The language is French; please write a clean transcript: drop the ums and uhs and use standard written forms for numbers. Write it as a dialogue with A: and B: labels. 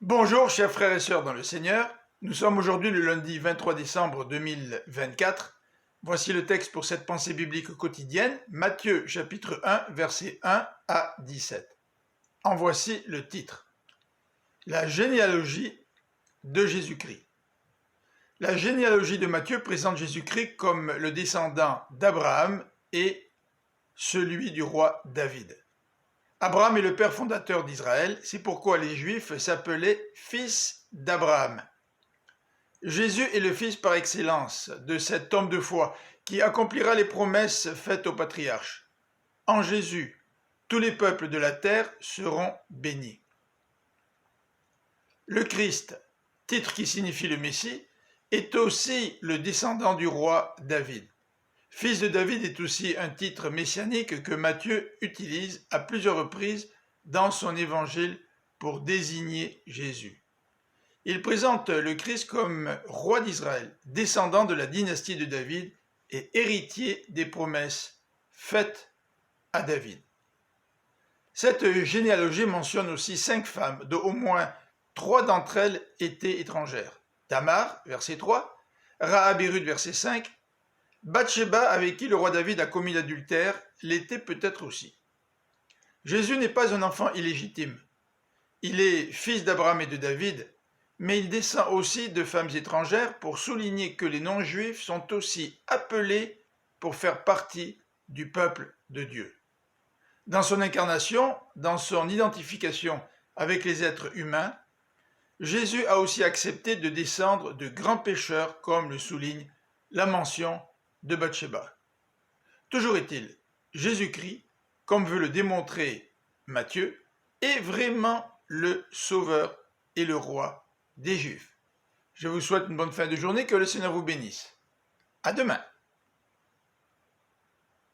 A: Bonjour chers frères et sœurs dans le Seigneur, nous sommes aujourd'hui le lundi 23 décembre 2024. Voici le texte pour cette pensée biblique quotidienne, Matthieu chapitre 1, versets 1 à 17. En voici le titre. La généalogie de Jésus-Christ. La généalogie de Matthieu présente Jésus-Christ comme le descendant d'Abraham et celui du roi David. Abraham est le père fondateur d'Israël, c'est pourquoi les Juifs s'appelaient fils d'Abraham. Jésus est le fils par excellence de cet homme de foi qui accomplira les promesses faites aux patriarches. En Jésus, tous les peuples de la terre seront bénis. Le Christ, titre qui signifie le Messie, est aussi le descendant du roi David. Fils de David est aussi un titre messianique que Matthieu utilise à plusieurs reprises dans son évangile pour désigner Jésus. Il présente le Christ comme roi d'Israël, descendant de la dynastie de David et héritier des promesses faites à David. Cette généalogie mentionne aussi 5 femmes, dont au moins 3 d'entre elles étaient étrangères. Tamar, verset 3, Rahab et Ruth, verset 5, Bathsheba, avec qui le roi David a commis l'adultère, l'était peut-être aussi. Jésus n'est pas un enfant illégitime. Il est fils d'Abraham et de David, mais il descend aussi de femmes étrangères pour souligner que les non-juifs sont aussi appelés pour faire partie du peuple de Dieu. Dans son incarnation, dans son identification avec les êtres humains, Jésus a aussi accepté de descendre de grands pécheurs, comme le souligne la mention de Bathsheba. Toujours est-il, Jésus-Christ, comme veut le démontrer Matthieu, est vraiment le Sauveur et le Roi des Juifs. Je vous souhaite une bonne fin de journée, que le Seigneur vous bénisse. À demain.